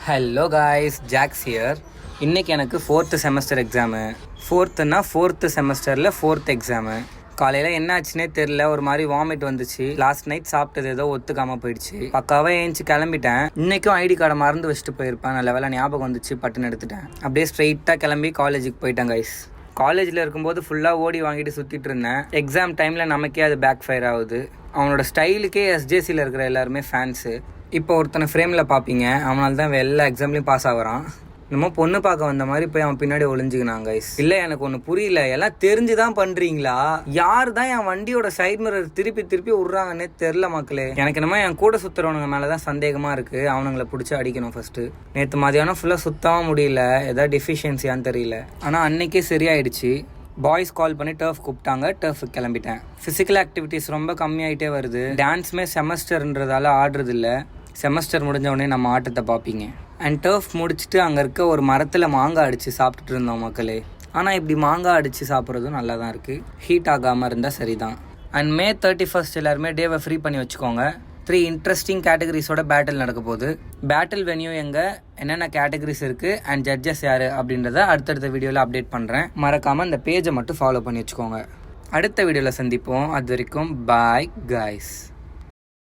Hello guys, Jacks here. இன்றைக்கி எனக்கு 4th semester exam. 4th செமஸ்டரில் 4th எக்ஸாமு. காலையில் என்ன ஆச்சுன்னே தெரில, ஒரு மாதிரி வாமிட் வந்துச்சு. லாஸ்ட் நைட் சாப்பிட்டது ஏதோ ஒத்துக்காமல் போயிடுச்சு. பக்காவாக ஏஞ்சி கிளம்பிட்டேன். இன்றைக்கும் ஐடி கார்டை மறந்து வச்சுட்டு போயிருப்பேன். நல்ல வேலை ஞாபகம் வந்துச்சு, பட்டுன்னு எடுத்துட்டேன். அப்படியே ஸ்ட்ரெயிட்டாக கிளம்பி காலேஜுக்கு போயிட்டேன் கைஸ். காலேஜில் இருக்கும்போது ஃபுல்லாக ஓடி வாங்கிட்டு சுற்றிட்டு இருந்தேன். எக்ஸாம் டைமில் நமக்கே அது பேக் ஃபயர் ஆகுது. அவனோட ஸ்டைலுக்கே எஸ்ஜேசியில் இருக்கிற எல்லாருமே ஃபேன்ஸு. இப்போ ஒருத்தனை ஃப்ரேமில் பார்ப்பீங்க, அவனால தான் எல்லா எக்ஸாம்லேயும் பாஸ் ஆகிறான். நம்ம பொண்ணு பார்க்க வந்த மாதிரி போய் அவன் பின்னாடி ஒளிஞ்சுக்கினான் கைஸ். இல்லை, எனக்கு ஒன்று புரியல, எல்லாம் தெரிஞ்சு தான் பண்ணுறீங்களா? யார் தான் என் வண்டியோட சைட் மிரர் திருப்பி விட்றாங்கன்னே தெரில மக்களே. எனக்கு என்னமோ என் கூட சுற்றுறவனுங்க மேலே தான் சந்தேகமாக இருக்குது. அவனுங்களை பிடிச்சி அடிக்கணும் ஃபஸ்ட்டு. நேற்று மதியானம் ஃபுல்லாக சுத்தமாக முடியல, ஏதாவது டெஃபிஷியன்சியான்னு தெரியல. ஆனால் அன்னைக்கே சரியாயிடுச்சு. பாய்ஸ் கால் பண்ணி டர்ஃப் கூப்பிட்டாங்க, டர்ஃபுக்கு கிளம்பிட்டேன். ஃபிசிக்கல் ஆக்டிவிட்டிஸ் ரொம்ப கம்மியாகிட்டே வருது. டான்ஸுமே செமஸ்டர்ன்றதால ஆடுறது இல்லை. செமஸ்டர் முடிஞ்ச உடனே நம்ம ஆட்டத்தை பார்ப்பீங்க. அண்ட் டர்ஃப் முடிச்சுட்டு அங்கே இருக்க ஒரு மரத்தில் மாங்காய் அடித்து சாப்பிட்டுட்டு இருந்தோம் மக்களே. ஆனால் இப்படி மாங்காய் அடித்து சாப்பிட்றதும் நல்லா தான் இருக்குது. ஹீட் ஆகாமல் இருந்தால் சரி தான். அண்ட் May 31 எல்லாருமே டேவை ஃப்ரீ பண்ணி வச்சுக்கோங்க. 3 இன்ட்ரெஸ்டிங் கேட்டகரிஸோட பேட்டில் நடக்க போகுது. பேட்டில் வென்யூ எங்கே, என்னென்ன கேட்டகரிஸ் இருக்குது அண்ட் ஜட்ஜஸ் யார் அப்படின்றத அடுத்தடுத்த வீடியோவில் அப்டேட் பண்ணுறேன். மறக்காமல் இந்த பேஜை மட்டும் ஃபாலோ பண்ணி வச்சுக்கோங்க. அடுத்த வீடியோவில் சந்திப்போம். அது வரைக்கும் பாய் கைஸ்.